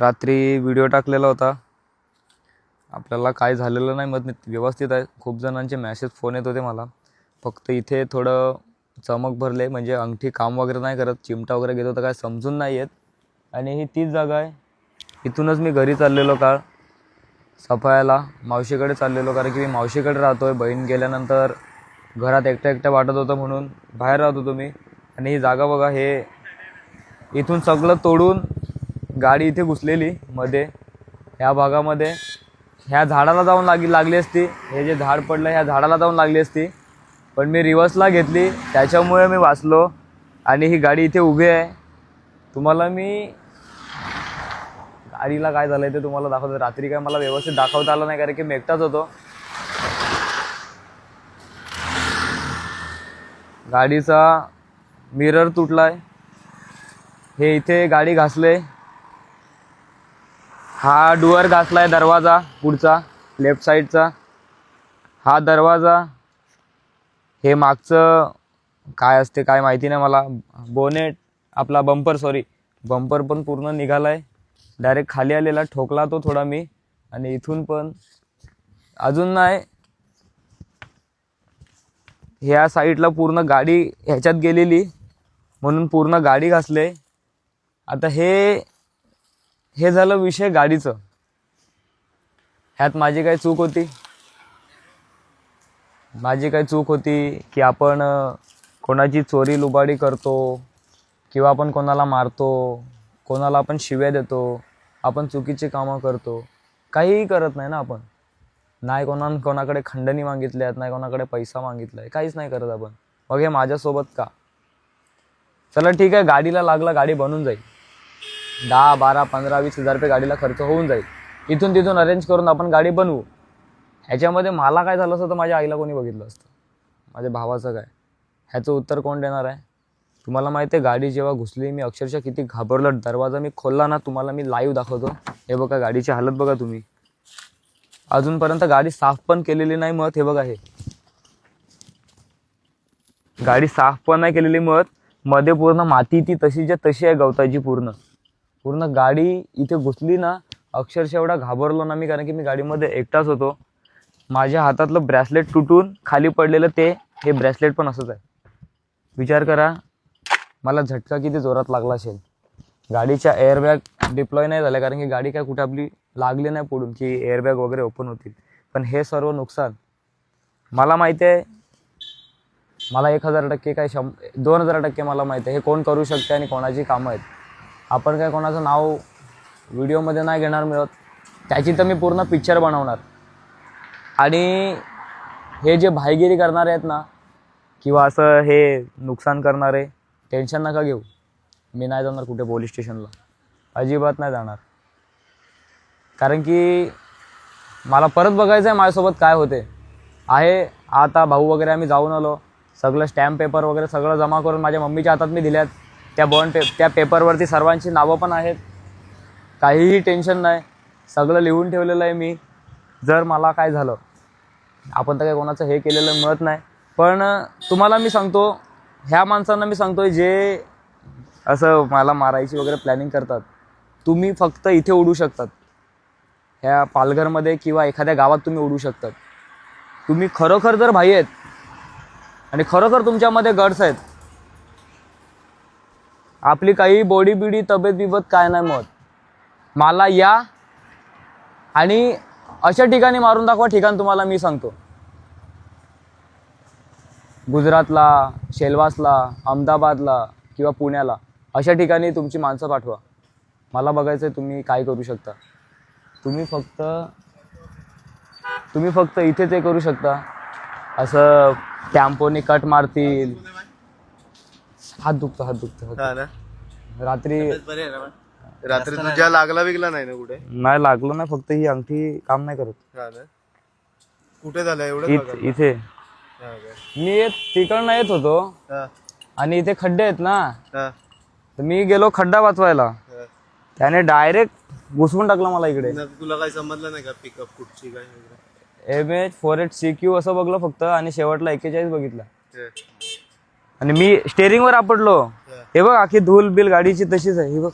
रात्री व्हिडिओ टाकलेला होता. आपल्याला काय झालेलं नाही मग व्यवस्थित आहे. खूप जणांचे मेसेज फोन येत होते मला. फक्त इथे थोडं चमक भरले, म्हणजे अंगठी काम वगैरे नाही करत, चिमटा वगैरे घेत होता काय समजून नाही येत. आणि ही तीच जागा आहे. इथूनच मी घरी चाललेलो काल सफायला, मावशीकडे चाललेलो, कारण की मी मावशीकडे राहतोय. बहीण गेल्यानंतर घरात एकटं वाटत होतं म्हणून बाहेर राहत होतो मी. आणि ही जागा बघा, हे इथून सगळं तोडून गाडी इथे घुसलेली मध्ये ह्या भागामध्ये. ह्या झाडाला जाऊन लागली असती. हे जे झाड पडलं ह्या झाडाला जाऊन लागली असती, पण मी रिव्हर्सला घेतली, त्याच्यामुळे मी वाचलो. आणि ही गाडी इथे उभी आहे. तुम्हाला मी गाडीला काय झालंय ते तुम्हाला दाखवतो. रात्री काय मला व्यवस्थित दाखवता आलं नाही, कारण की मी एकटाच होतो. गाडीचा मिरर तुटलाय. हे इथे गाडी घासले. हा डुअर घासलाय, दरवाजा पुढचा लेफ्ट साईडचा हा दरवाजा. हे मागचं काय असते काय माहिती नाही मला, बोनेट आपला बंपर पण पूर्ण निघालाय. डायरेक्ट खाली आलेला, ठोकला तो थोडा मी. आणि इथून पण अजून नाही, ह्या साईडला पूर्ण गाडी ह्याच्यात गेलेली म्हणून पूर्ण गाडी घासले. आता हे झालं विषय गाडीचं. ह्यात माझी काय चूक होती की आपण कोणाची चोरी लुबाडी करतो, किंवा आपण कोणाला मारतो, कोणाला आपण शिव्या देतो, आपण चुकीची कामं करतो. काहीही करत नाही ना आपण. नाही कोणाकडे खंडणी मागितल्यात, नाही कोणाकडे पैसा मागितलाय, काहीच नाही करत आपण. मग हे माझ्यासोबत का? चला ठीक आहे, गाडीला लागला, गाडी बनून जाईल. 10, 12, 15, 20 हजार रुपये गाडीला खर्च होऊन जाईल. इथून तिथून अरेंज करून आपण गाडी बनवू. ह्याच्यामध्ये मला काय झालं असतं तर माझ्या आईला कोणी बघितलं असतं, माझ्या भावाचं काय? ह्याचं उत्तर कोण देणार आहे? तुम्हाला माहिती आहे, गाडी जेव्हा घुसली मी अक्षरशः किती घाबरलो. दरवाजा मी खोलला ना, तुम्हाला मी लाईव्ह दाखवतो. हे बघा गाडीची हालत बघा तुम्ही. अजूनपर्यंत गाडी साफ पण केलेली नाही. मत हे बघा, हे गाडी साफ पण नाही केलेली. मध्ये पूर्ण माती ती तशीच्या तशी आहे, गवताची पूर्ण गाडी इथे घुसली ना. अक्षरशः एवढा घाबरलो ना मी, कारण की मी गाडीमध्ये एकटाच होतो. माझ्या हातातलं ब्रेसलेट तुटून खाली पडलेलं हे ब्रेसलेट पण असंच आहे. विचार करा मला झटका किती जोरात लागला असेल. गाडीच्या एअरबॅग डिप्लॉय नाही झाल्या, कारण की गाडी काय कुठे आपली लागली नाही पडून की एअरबॅग वगैरे ओपन होतील. पण हे सर्व नुकसान मला माहिती आहे. मला 1000% काय 2000% मला माहिती आहे हे कोण करू शकते आणि कोणाची कामं आहेत. आपण काय कोणाचं नाव व्हिडिओमध्ये नाही घेणार मिळत, त्याची तर मी पूर्ण पिक्चर बनवणार. आणि हे जे भाईगिरी करणारे आहेत ना, किंवा असं हे नुकसान करणारे, टेन्शन नका घेऊ. मी नाही जाणार कुठे पोलीस स्टेशनला, अजिबात नाही जाणार. कारण की मला परत बघायचं आहे माझ्यासोबत काय होते आहे. आता भाऊ वगैरे आम्ही जाऊन आलो, सगळं स्टॅम्प पेपर वगैरे सगळं जमा करून माझ्या मम्मीच्या हातात मी दिल्यात. त्या पेपरवरती सर्वांची नावं पण आहेत. काहीही टेन्शन नाही, सगळं लिहून ठेवलेलं आहे मी. जर मला काय झालं, आपण तर काही कोणाचं हे केलेलं मिळत नाही. पण तुम्हाला मी सांगतो, ह्या माणसांना मी सांगतोय जे असं मला मारायची वगैरे प्लॅनिंग करतात, तुम्ही फक्त इथे उडू शकतात. ह्या पालघरमध्ये किंवा एखाद्या गावात तुम्ही उडू शकतात. तुम्ही खरोखर जर भाई आहेत आणि खरोखर तुमच्यामध्ये गट्स आहेत, आपली काही बॉडी बिडी तब्येत बिबत काय नाही मत, मला या आणि अशा ठिकाणी मारून दाखवा. ठिकाण तुम्हाला मी सांगतो, गुजरातला, शेलवासला, अहमदाबादला किंवा पुण्याला, अशा ठिकाणी तुमची माणसं पाठवा. मला बघायचं आहे तुम्ही काय करू शकता. तुम्ही फक्त इथेच हे करू शकता. असं टॅम्पोनी कट मारतील. हात दुखतो रात्री तुझ्या लागला बिगला नाही ना कुठे? नाही लागलं नाही, फक्त ही अंगठी काम नाही करत. कुठे झालं एवढं? इथे मी तिकडनं येत होतो आणि इथे खड्डे आहेत ना, तर मी गेलो खड्डा वाचवायला, त्याने डायरेक्ट घुसवून टाकला मला इकडे. तुला काय समजलं नाही का पिकअप कुठची काय? MH48CQ असं बघलं फक्त, आणि शेवटला 41 बघितला. आणि मी स्टेअरिंग वर आपडलो. हे बघ आखी धूल बिल गाडीची तशीच आहे. हे बघ